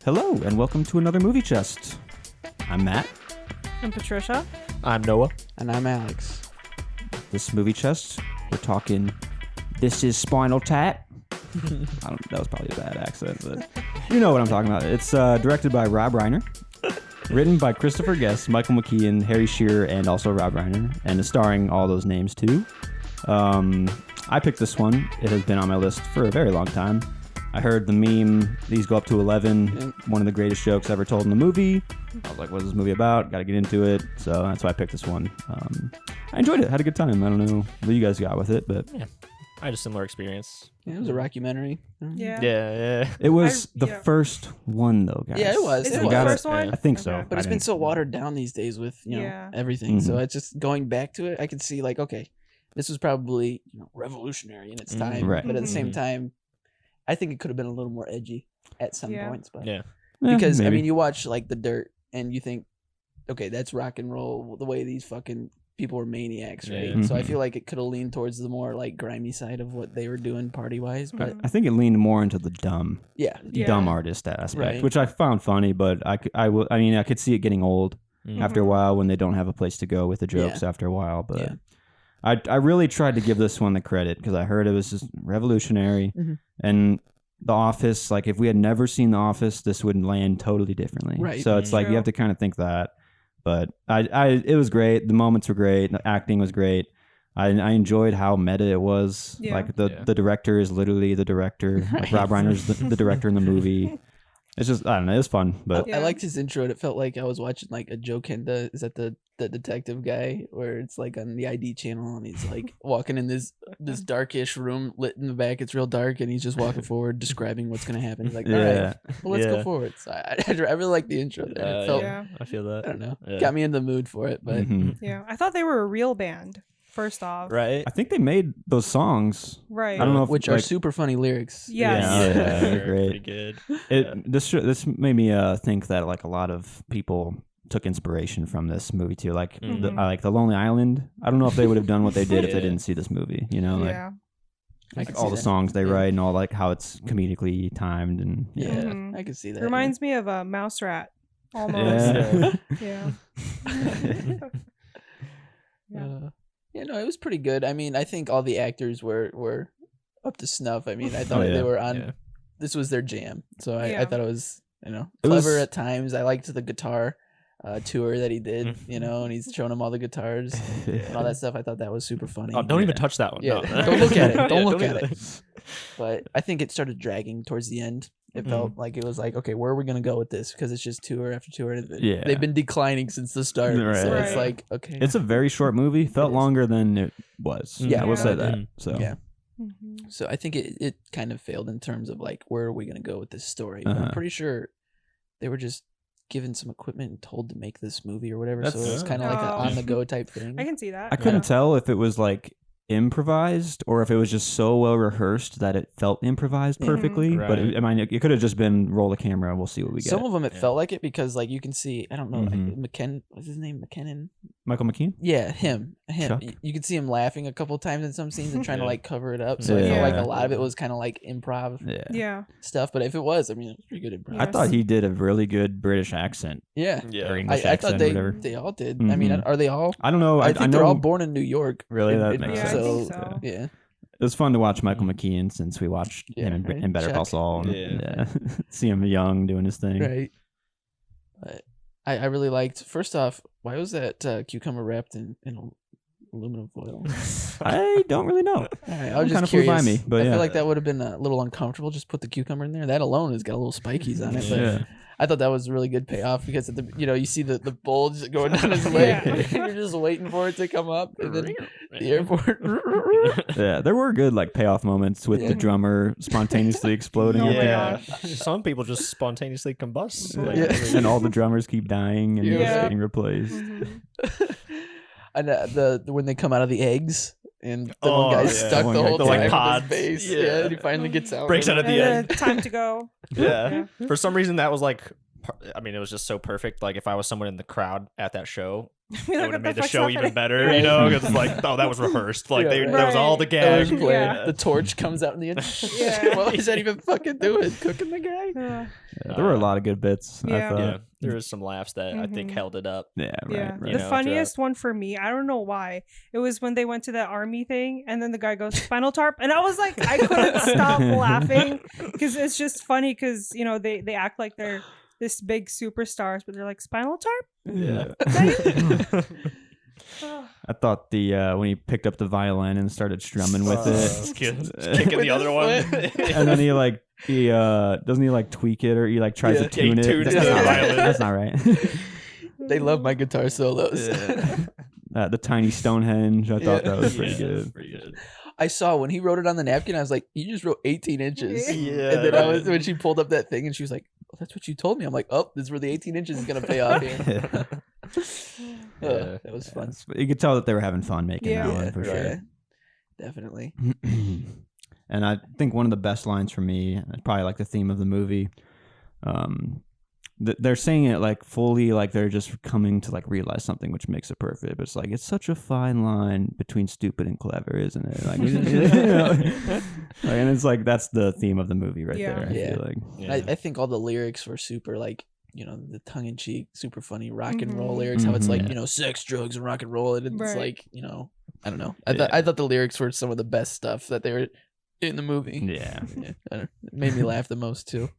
Hello, and welcome to another Movie Chest. I'm Matt. I'm Patricia. I'm Noah. And I'm Alex. This Movie Chest, we're talking This is Spinal Tap. That was probably a bad accent, but you know what I'm talking about. It's directed by Rob Reiner, written by Christopher Guest, Michael McKean, Harry Shearer, and also Rob Reiner, and is starring all those names too. I picked this one. It has been on my list for a very long time. I heard the meme, these go up to 11, one of the greatest jokes ever told in the movie. I was like, what's this movie about? Got to get into it. So that's why I picked this one. I enjoyed it. Had a good time. I don't know what you guys got with it, but... Yeah, I had a similar experience. Yeah, it was a rockumentary. Yeah. Yeah. It was the first one, though, guys. Yeah, it was. Is It it was. the first one? I think so. Okay. But it's been so watered down these days with, everything. Mhm. So it's just going back to it, I could see like, okay, this was probably, revolutionary in its time. Right. But at the same Mhm. time, I think it could have been a little more edgy at some Yeah. points. But Yeah. because, maybe. you watch like The Dirt and you think, okay, that's rock and roll, the way these fucking people were maniacs, right? Yeah. So I Mhm. feel like it could have leaned towards the more like grimy side of what they were doing party wise. But I think it leaned more into the dumb yeah. Yeah. dumb artist aspect, Right. which I found funny, but I could see it getting old Mhm. after a while when they don't have a place to go with the jokes after a while. But Yeah. I really tried to give this one the credit because I heard it was just revolutionary. Mhm. And The Office, like if we had never seen The Office, this would land totally differently. Right. So it's like you True. have to kind of think that. But it was great. The moments were great. The acting was great. I enjoyed how meta it was. Yeah. Like the director is literally the director. Like Rob Reiner's the director in the movie. It's just, I don't know, it was fun. But Yeah. I liked his intro. And it felt like I was watching like a Joe Kenda. Is that the detective guy where it's like on the ID channel and he's like walking in this darkish room lit in the back. It's real dark and he's just walking forward describing what's gonna happen. He's like, all yeah. right, well let's go Yeah. forward. So I really like the intro there. It felt, Yeah. I feel that. I don't know, Yeah. got me in the mood for it. But Mhm. Yeah. I thought they were a real band, first off. Right? I think they made those songs. Right. I don't know if which are super funny lyrics. Yes. Yeah, they're They're great. Pretty good. This made me think that like a lot of people took inspiration from this movie too. Like Mhm. like the Lonely Island. I don't know if they would have done what they did if they Yeah. didn't see this movie. You know, like, Yeah. I could all see the that. songs they Yeah. write and all like how it's comedically timed and Yeah, Mhm. I could see that. Reminds me of a Mouse Rat. Almost. yeah. Yeah. Yeah. No, it was pretty good. I mean, I think all the actors were up to snuff. I mean, I thought yeah. they were on. Yeah. This was their jam, so I Yeah. thought it was It clever was- at times. I liked the guitar tour that he did, Mhm. and he's showing them all the guitars and all that stuff. I thought that was super funny. Oh, don't even Yeah. touch that one. Yeah, No. don't look at it. Don't Yeah, look at even- it. But I think it started dragging towards the end. It Mhm. felt like it was like, okay, where are we gonna go with this? Because it's just tour after tour. Yeah. They've been declining since the start. Right. So it's Right. like, okay, It's a very short movie. Felt is. longer than it was. Yeah. I will say Yeah. that. Mhm. So yeah. Mhm. So I think it kind of failed in terms of like where are we gonna go with this story? But Uh-huh. I'm pretty sure they were just given some equipment and told to make this movie or whatever. So That's- it was kind of like an Oh. on the go type thing. I can see that. I couldn't tell if it was like improvised or if it was just so well rehearsed that it felt improvised Mhm. perfectly. But Right. it could have just been roll the camera. We'll see what we get. Some of them it Yeah. felt like it because like you can see I don't know Mhm. what's his name, McKinnon. Michael McKean. Yeah, him. Chuck? You can see him laughing a couple times in some scenes and trying to Yeah. like cover it up. So I felt Yeah. like a lot of it was kind of like improv Yeah. Yeah. stuff. But if it was, I mean, it was pretty good improv. I thought he did a really good British accent Yeah, Yeah. or I, English I accent, thought they whatever. they all did. I mean, Mhm. are they all? I don't know. I think know they're all born in New York. Really? That And- makes Yeah, I sense. think so. Yeah. It was fun to watch Michael McKean since we watched Yeah, him in, right? in Better Call Chuck. Saul. And, Yeah. see him young doing his thing. Right. But I really liked. First off, why was that cucumber wrapped in aluminum foil? I don't really know. All right, I Kinda was just flew by curious. me, but I yeah. feel like that would have been a little uncomfortable. Just put the cucumber in there. That alone has got a little spikies on it. But Yeah. I thought that was a really good payoff because at the you see the bulge going down his leg. Yeah. and you're just waiting for it to come up, and then the airport. Yeah, there were good like payoff moments with Yeah. the drummer spontaneously exploding. Oh at my the- Yeah. gosh. Some people just spontaneously combust. Like, Yeah. and all the drummers keep dying and Yeah. just getting replaced. Mhm. And the when they come out of the eggs. And the Oh, one guy's yeah. stuck One the guy- whole the, time like, with pods. his base. Yeah. Yeah, and he finally gets out. Breaks out at the end. Time to go. Yeah. For some reason, that was like, I mean, it was just so perfect. Like, if I was someone in the crowd at that show, It Like, would what have made the fuck's show even happening? better, Right. you know? Because it's like, oh, that was rehearsed. Like, Yeah, that was all the right. That was gags. playing. Yeah. The torch comes out in the end. Yeah. What was that even fucking doing? Cooking the guy? Uh, Yeah, there were a lot of good bits. I Yeah. thought. Yeah, there was some laughs that I think Mhm. held it up. Yeah, right. yeah. right. You The know, funniest one for me, I don't know why. It was when they went to that army thing, and then the guy goes Spinal Tarp, and I was like, I couldn't stop laughing because it's just funny because they act like they're this big superstars, but they're like Spinal Tarp. Yeah. Oh, I thought the when he picked up the violin and started strumming with It's it, good. Kicking With the other his one. foot. and then he doesn't he like tweak it or he like tries Yeah. to tune Yeah, he it. tunes That's the not right. violin. That's not right. They love my guitar solos. The tiny Stonehenge. I thought Yeah. that was pretty Yeah, good. pretty good. I saw when he wrote it on the napkin, I was like, you just wrote 18 inches. Yeah. And then I was when she pulled up that thing and she was like, oh, that's what you told me. I'm like, oh, this is where the 18 inches is gonna pay off here. Yeah. That was fun. You could tell that they were having fun making Yeah. that one for Yeah, sure. definitely. And I think one of the best lines for me, probably like the theme of the movie, they're saying it like fully, like they're just coming to like realize something, which makes it perfect. But it's like it's such a fine line between stupid and clever, isn't it? Like, and it's like that's the theme of the movie right Yeah. there. I Yeah. feel like. Yeah. I think all the lyrics were super like, the tongue in cheek, super funny rock and roll Mhm. lyrics. How it's like, Mhm. sex, drugs, and rock and roll. And it's Right. like, I don't know. I thought the lyrics were some of the best stuff that they were in the movie. Yeah. Yeah, I don't know. It made me laugh the most too.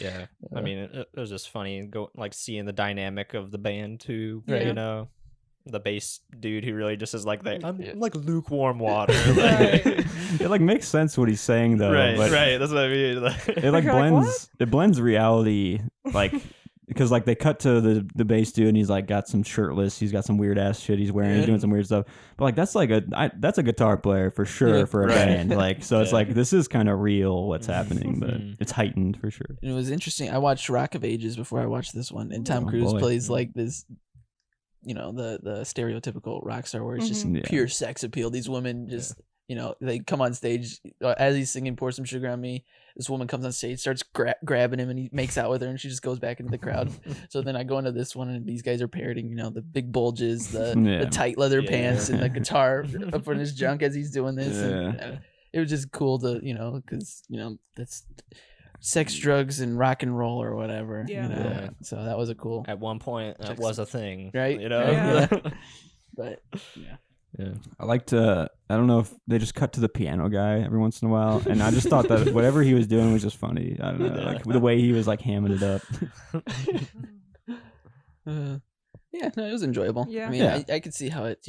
Yeah, I mean, it was just funny seeing the dynamic of the band too. Right. You know, the bass dude who really just is like I'm Yeah. like lukewarm water. Right. It like makes sense what he's saying though. right, but right. That's what I mean. It like You're like, blends. It blends reality like. Because like they cut to the bass dude and he's like got some shirtless, he's got some weird ass shit he's wearing, he's doing some weird stuff. But like that's like that's a guitar player for sure Yeah. for a Right. band. Like so it's Yeah. like this is kind of real what's happening, but Mhm. it's heightened for sure. And it was interesting. I watched Rock of Ages before I watched this one, and Tom Oh, Cruise boy. plays like this, the stereotypical rock star where it's just Mhm. Yeah. pure sex appeal. These women just, they come on stage as he's singing "Pour Some Sugar on Me." This woman comes on stage, starts grabbing him, and he makes out with her, and she just goes back into the crowd. So then I go into this one, and these guys are parroting, the big bulges, the Yeah. tight leather Yeah. pants, and the guitar up in his junk as he's doing this. And, Yeah. it was just cool to, because that's sex, drugs, and rock and roll or whatever. Yeah. Yeah. So that was a cool, At one point, that Checks- was a thing, right? You know. Yeah. But yeah. Yeah. I like to. I don't know if they just cut to the piano guy every once in a while, and I just thought that whatever he was doing was just funny. I don't know, like the way he was like hamming it up. Yeah, no, it was enjoyable. Yeah. I mean, Yeah. I could see how it's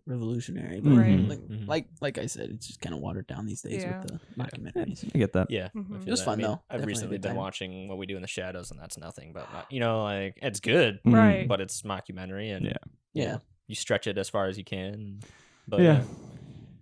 revolutionary, but Right. like I said, it's just kind of watered down these days Yeah. with the documentaries. I get that. Yeah, Mhm. I feel It was that. fun, though. I've Definitely a recently good been time. watching What We Do in the Shadows, and that's nothing but like it's good, Mhm. Right. but it's mockumentary, and Yeah. you Yeah. know, you stretch it as far as you can. But Yeah.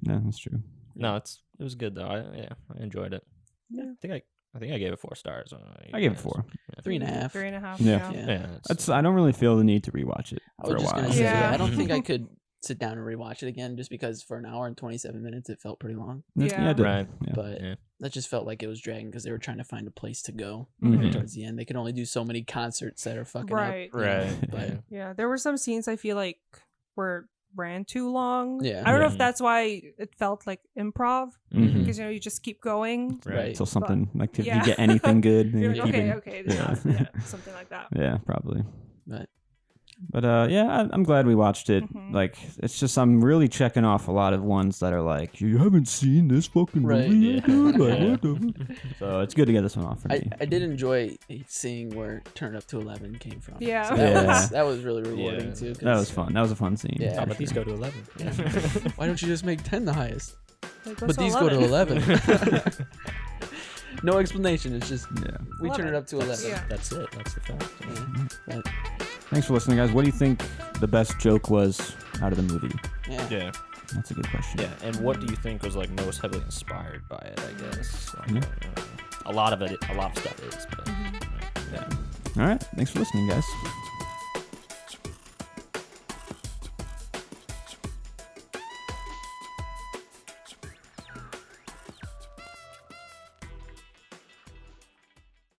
No, that's true. no, it was good though. I enjoyed it. Yeah. I think I gave it 4 stars. I gave it 4. 3.5. 3.5. Yeah. Yeah. Yeah, That's. I don't really feel the need to rewatch it I for was a just while. gonna say, Yeah. I don't think I could sit down and rewatch it again, just because for an hour and 27 minutes it felt pretty long. Yeah. it did. Right. Yeah. But Yeah. that just felt like it was dragging because they were trying to find a place to go Mhm. towards the end. They could only do so many concerts that are fucking Right. up. you know, Right. But Yeah. Yeah, there were some scenes I feel like ran too long. Yeah. I don't know Yeah. if that's why it felt like improv Mhm. because you just keep going. Right. Until something like if Yeah. you get anything good, then You're you like, keep okay, it. this Yeah. is- yeah, something like that. Yeah, probably. But Yeah, I'm glad we watched it. Mhm. Like, it's just I'm really checking off a lot of ones that are like, you haven't seen this fucking Right. movie, Yeah. dude? Like, Yeah. what the? So it's good to get this one off for me. I did enjoy seeing where Turn Up to 11 came from. Yeah. So Yeah. that was really rewarding Yeah. too. 'cause- That was fun. That was a fun scene. Yeah. Oh, but these go to 11. Why don't you just make 10 the highest? Like, But these go to 11. No explanation. It's just Yeah. we turn it up to 11. Yeah. That's it. That's the fact. Yeah. But, Thanks for listening, guys. What do you think the best joke was out of the movie? yeah. Yeah. That's a good question. Yeah. And what do you think was like most heavily inspired by it? I guess. Like, Yeah. a lot of stuff is. But, Mhm. yeah. All right. Thanks for listening, guys.